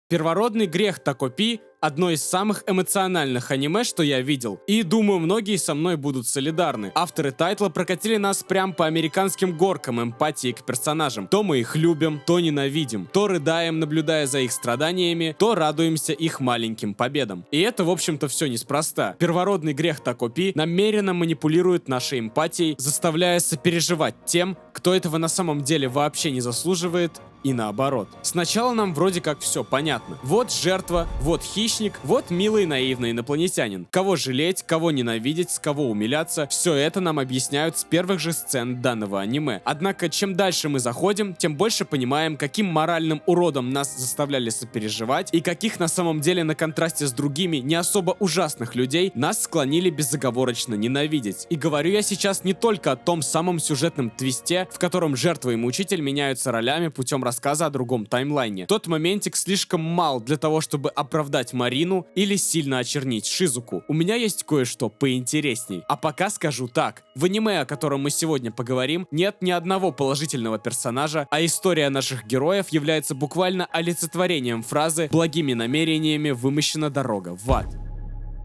Первородный грех Такопи — одно из самых эмоциональных аниме, что я видел, и думаю, многие со мной будут солидарны. Авторы тайтла прокатили нас прям по американским горкам эмпатии к персонажам. То мы их любим, то ненавидим, то рыдаем, наблюдая за их страданиями, то радуемся их маленьким победам. И это, в общем-то, все неспроста. Первородный грех Такопи намеренно манипулирует нашей эмпатией, заставляя сопереживать тем, кто этого на самом деле вообще не заслуживает, и наоборот. Сначала нам вроде как все понятно. Вот жертва, вот хищник, вот милый наивный инопланетянин. Кого жалеть, кого ненавидеть, с кого умиляться, все это нам объясняют с первых же сцен данного аниме. Однако, чем дальше мы заходим, тем больше понимаем, каким моральным уродом нас заставляли сопереживать, и каких на самом деле на контрасте с другими, не особо ужасных людей, нас склонили безоговорочно ненавидеть. И говорю я сейчас не только о том самом сюжетном твисте, в котором жертва и мучитель меняются ролями путем рассказа о другом таймлайне. Тот моментик слишком мал для того, чтобы оправдать Марину или сильно очернить Шизуку. У меня есть кое-что поинтересней. А пока скажу так. В аниме, о котором мы сегодня поговорим, нет ни одного положительного персонажа, а история наших героев является буквально олицетворением фразы «благими намерениями вымощена дорога в ад».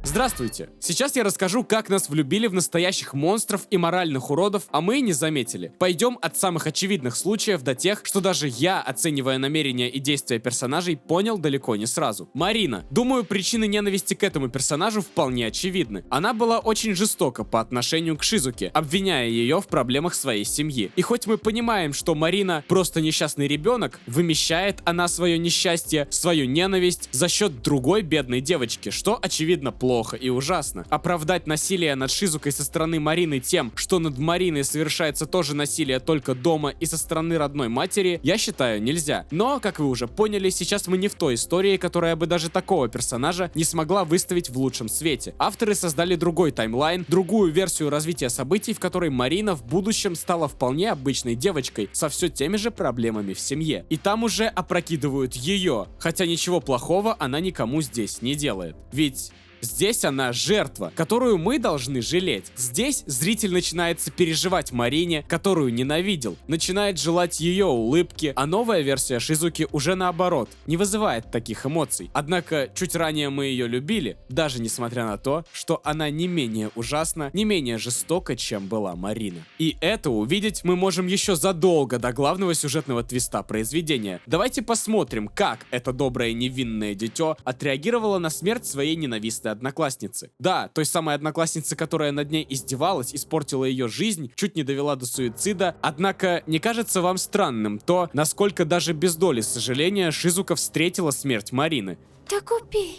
Здравствуйте! Сейчас я расскажу, как нас влюбили в настоящих монстров и моральных уродов, а мы и не заметили. Пойдем от самых очевидных случаев до тех, что даже я, оценивая намерения и действия персонажей, понял далеко не сразу. Марина. Думаю, причины ненависти к этому персонажу вполне очевидны. Она была очень жестока по отношению к Шизуке, обвиняя ее в проблемах своей семьи. И хоть мы понимаем, что Марина просто несчастный ребенок, вымещает она свое несчастье, свою ненависть за счет другой бедной девочки, что очевидно плохо и ужасно. Оправдать насилие над Шизукой со стороны Марины тем, что над Мариной совершается тоже насилие только дома и со стороны родной матери, я считаю, нельзя. Но, как вы уже поняли, сейчас мы не в той истории, которая бы даже такого персонажа не смогла выставить в лучшем свете. Авторы создали другой таймлайн, другую версию развития событий, в которой Марина в будущем стала вполне обычной девочкой со все теми же проблемами в семье. И там уже опрокидывают ее, хотя ничего плохого она никому здесь не делает. Ведь здесь она жертва, которую мы должны жалеть. Здесь зритель начинает сопереживать Марине, которую ненавидел, начинает желать ее улыбки, а новая версия Шизуки уже наоборот, не вызывает таких эмоций. Однако, чуть ранее мы ее любили, даже несмотря на то, что она не менее ужасна, не менее жестока, чем была Марина. И это увидеть мы можем еще задолго до главного сюжетного твиста произведения. Давайте посмотрим, как это доброе невинное дитё отреагировало на смерть своей ненавистной одноклассницы. Да, той самой одноклассницы, которая над ней издевалась, испортила ее жизнь, чуть не довела до суицида. Однако, не кажется вам странным то, насколько даже без доли сожаления Шизука встретила смерть Марины? Такопи,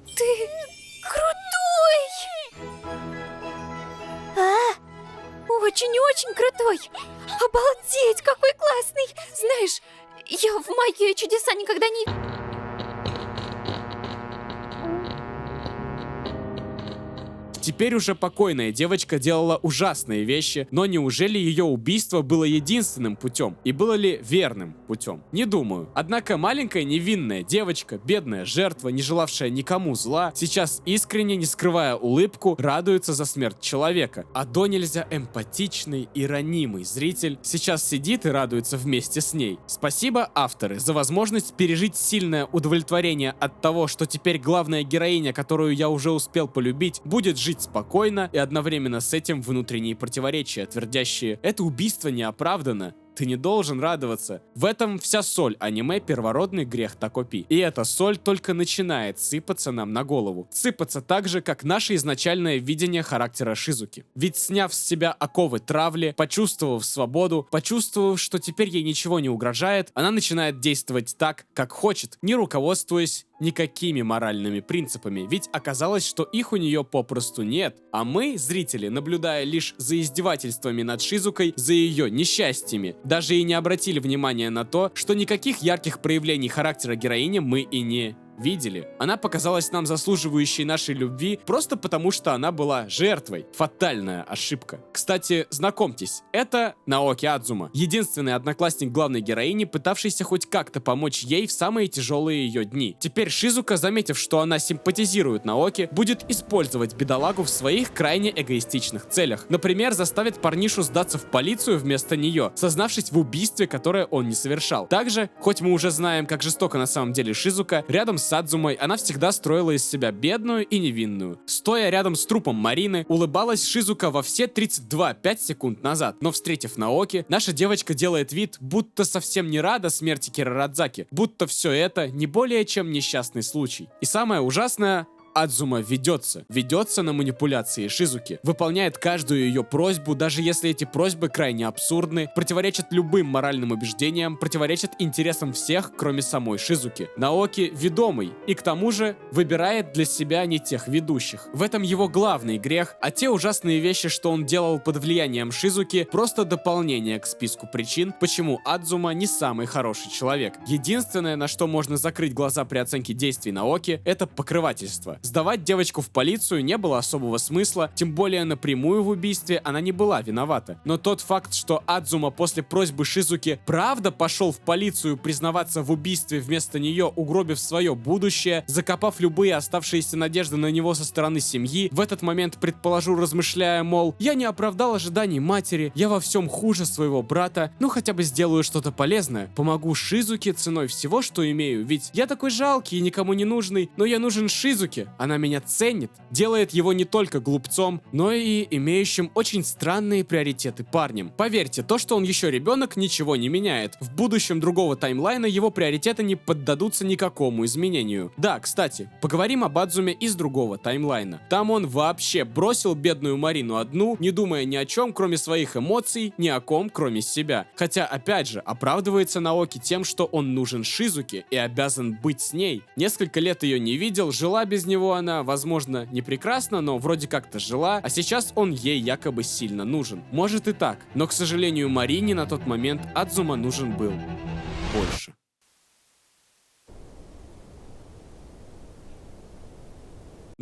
ты крутой! Очень-очень крутой! Обалдеть, какой классный! Знаешь, я в магию и чудеса никогда не... Теперь уже покойная девочка делала ужасные вещи, но неужели ее убийство было единственным путем? И было ли верным путем? Не думаю. Однако маленькая невинная девочка, бедная жертва, не желавшая никому зла, сейчас искренне, не скрывая улыбку, радуется за смерть человека. А до нельзя эмпатичный и ранимый зритель сейчас сидит и радуется вместе с ней. Спасибо, авторы, за возможность пережить сильное удовлетворение от того, что теперь главная героиня, которую я уже успел полюбить, будет жить спокойно, и одновременно с этим внутренние противоречия, твердящие «это убийство не оправдано». Ты не должен радоваться. В этом вся соль аниме «Первородный грех Такопи». И эта соль только начинает сыпаться нам на голову. Сыпаться так же, как наше изначальное видение характера Шизуки. Ведь сняв с себя оковы травли, почувствовав свободу, почувствовав, что теперь ей ничего не угрожает, она начинает действовать так, как хочет, не руководствуясь никакими моральными принципами, ведь оказалось, что их у нее попросту нет. А мы, зрители, наблюдая лишь за издевательствами над Шизукой, за ее несчастьями, даже и не обратили внимания на то, что никаких ярких проявлений характера героини мы и не видели. Она показалась нам заслуживающей нашей любви просто потому, что она была жертвой. Фатальная ошибка. Кстати, знакомьтесь, это Наоки Адзума, единственный одноклассник главной героини, пытавшийся хоть как-то помочь ей в самые тяжелые ее дни. Теперь Шизука, заметив, что она симпатизирует Наоки, будет использовать бедолагу в своих крайне эгоистичных целях. Например, заставит парнишу сдаться в полицию вместо нее, сознавшись в убийстве, которое он не совершал. Также, хоть мы уже знаем, как жестоко на самом деле Шизука, рядом с Адзумой она всегда строила из себя бедную и невинную. Стоя рядом с трупом Марины, улыбалась Шизука во все 32,5 секунд назад, но встретив Наоки, наша девочка делает вид, будто совсем не рада смерти Кирарадзаки, будто все это не более чем несчастный случай. И самое ужасное, Адзума ведется на манипуляции Шизуки, выполняет каждую ее просьбу, даже если эти просьбы крайне абсурдны, противоречат любым моральным убеждениям, противоречат интересам всех, кроме самой Шизуки. Наоки ведомый, и к тому же выбирает для себя не тех ведущих. В этом его главный грех, а те ужасные вещи, что он делал под влиянием Шизуки, просто дополнение к списку причин, почему Адзума не самый хороший человек. Единственное, на что можно закрыть глаза при оценке действий Наоки, это покрывательство. Сдавать девочку в полицию не было особого смысла, тем более напрямую в убийстве она не была виновата. Но тот факт, что Адзума после просьбы Шизуки правда пошел в полицию признаваться в убийстве вместо нее, угробив свое будущее, закопав любые оставшиеся надежды на него со стороны семьи, в этот момент, предположу, размышляя, мол, я не оправдал ожиданий матери, я во всем хуже своего брата, ну хотя бы сделаю что-то полезное, помогу Шизуке ценой всего, что имею, ведь я такой жалкий и никому не нужный, но я нужен Шизуке. Она меня ценит, делает его не только глупцом, но и имеющим очень странные приоритеты парнем. Поверьте, то, что он еще ребенок, ничего не меняет. В будущем другого таймлайна его приоритеты не поддадутся никакому изменению. Да, кстати, поговорим об Адзуме из другого таймлайна. Там он вообще бросил бедную Марину одну, не думая ни о чем, кроме своих эмоций, ни о ком, кроме себя. Хотя, опять же, оправдывается Наоки тем, что он нужен Шизуке и обязан быть с ней. Несколько лет ее не видел, жила без него она, возможно, не прекрасно, но вроде как-то жила, а сейчас он ей якобы сильно нужен. Может и так, но, к сожалению, Марине на тот момент Адзума нужен был больше.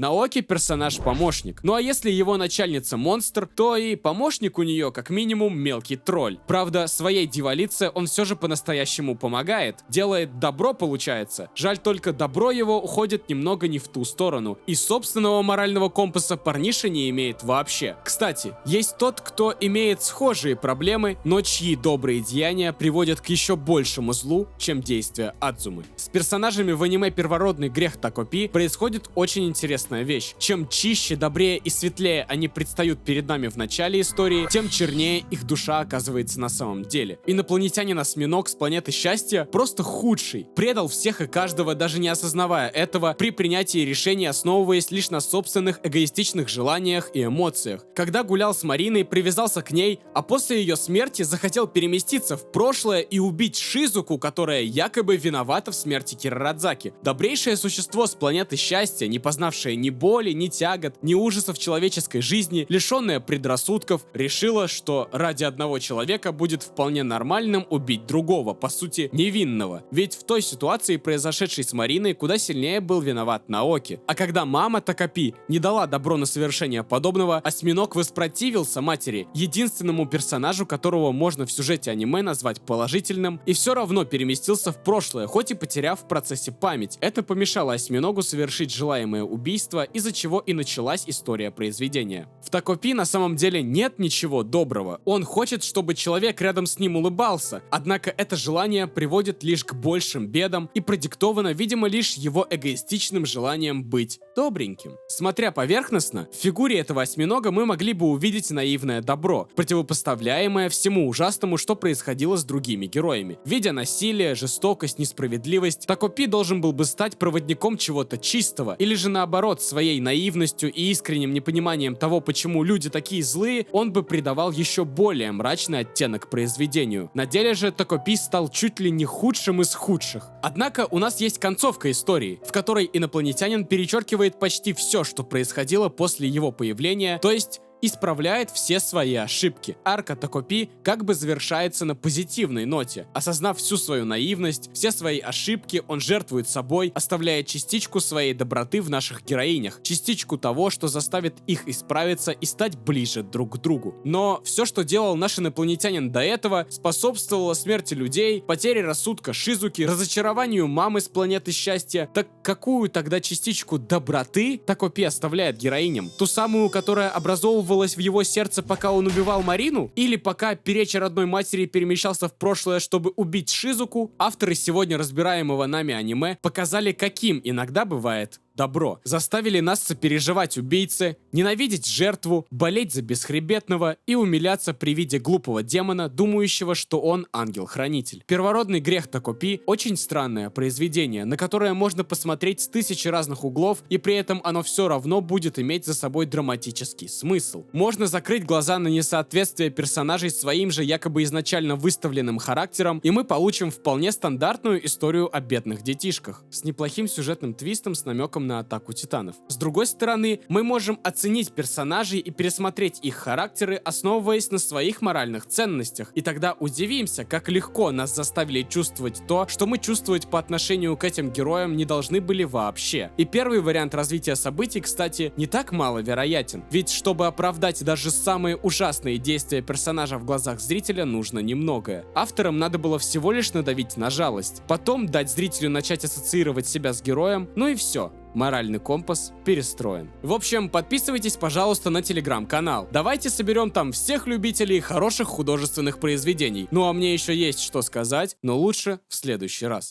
Наоки персонаж-помощник. Ну а если его начальница монстр, то и помощник у нее как минимум мелкий тролль. Правда, своей дьяволице он все же по-настоящему помогает. Делает добро, получается. Жаль только, добро его уходит немного не в ту сторону. И собственного морального компаса парниша не имеет вообще. Кстати, есть тот, кто имеет схожие проблемы, но чьи добрые деяния приводят к еще большему злу, чем действия Адзумы. С персонажами в аниме «Первородный грех Такопи» происходит очень интересная вещь. Чем чище, добрее и светлее они предстают перед нами в начале истории, тем чернее их душа оказывается на самом деле. Инопланетянин-осьминог с планеты счастья просто худший. Предал всех и каждого, даже не осознавая этого, при принятии решений, основываясь лишь на собственных эгоистичных желаниях и эмоциях. Когда гулял с Мариной, привязался к ней, а после ее смерти захотел переместиться в прошлое и убить Шизуку, которая якобы виновата в смерти Кирарадзаки. Добрейшее существо с планеты счастья, не познавшее ни боли, ни тягот, ни ужасов человеческой жизни, лишенная предрассудков, решила, что ради одного человека будет вполне нормальным убить другого, по сути, невинного. Ведь в той ситуации, произошедшей с Мариной, куда сильнее был виноват Наоки. А когда мама Такопи не дала добро на совершение подобного, осьминог воспротивился матери, единственному персонажу, которого можно в сюжете аниме назвать положительным, и все равно переместился в прошлое, хоть и потеряв в процессе память. Это помешало осьминогу совершить желаемое убийство, из-за чего и началась история произведения. В Такопи на самом деле нет ничего доброго. Он хочет, чтобы человек рядом с ним улыбался, однако это желание приводит лишь к большим бедам и продиктовано, видимо, лишь его эгоистичным желанием быть добреньким. Смотря поверхностно, в фигуре этого осьминога мы могли бы увидеть наивное добро, противопоставляемое всему ужасному, что происходило с другими героями. Видя насилие, жестокость, несправедливость, Такопи должен был бы стать проводником чего-то чистого, или же наоборот, своей наивностью и искренним непониманием того, почему люди такие злые, он бы придавал еще более мрачный оттенок произведению. На деле же Такопи стал чуть ли не худшим из худших. Однако у нас есть концовка истории, в которой инопланетянин перечеркивает почти все, что происходило после его появления, то есть исправляет все свои ошибки. Арка Токопи как бы завершается на позитивной ноте. Осознав всю свою наивность, все свои ошибки, он жертвует собой, оставляя частичку своей доброты в наших героинях, частичку того, что заставит их исправиться и стать ближе друг к другу. Но все, что делал наш инопланетянин до этого, способствовало смерти людей, потере рассудка Шизуки, разочарованию мамы с планеты счастья. Так какую тогда частичку доброты Токопи оставляет героиням? Ту самую, которая образовывалась в его сердце, пока он убивал Марину? Или пока переча родной матери перемещался в прошлое, чтобы убить Шизуку? Авторы сегодня разбираемого нами аниме показали, каким иногда бывает добро. Заставили нас сопереживать убийце, ненавидеть жертву, болеть за бесхребетного и умиляться при виде глупого демона, думающего, что он ангел-хранитель. Первородный грех Токопи — очень странное произведение, на которое можно посмотреть с 1000 разных углов, и при этом оно все равно будет иметь за собой драматический смысл. Можно закрыть глаза на несоответствие персонажей своим же якобы изначально выставленным характером, и мы получим вполне стандартную историю о бедных детишках, с неплохим сюжетным твистом с намеком на атаку титанов. С другой стороны, мы можем оценить персонажей и пересмотреть их характеры, основываясь на своих моральных ценностях, и тогда удивимся, как легко нас заставили чувствовать то, что мы чувствовать по отношению к этим героям не должны были вообще. И первый вариант развития событий, кстати, не так маловероятен, ведь чтобы оправдать даже самые ужасные действия персонажа в глазах зрителя, нужно немногое. Авторам надо было всего лишь надавить на жалость, потом дать зрителю начать ассоциировать себя с героем, ну и все. Моральный компас перестроен. В общем, подписывайтесь, пожалуйста, на телеграм-канал. Давайте соберем там всех любителей хороших художественных произведений. Ну а мне еще есть что сказать, но лучше в следующий раз.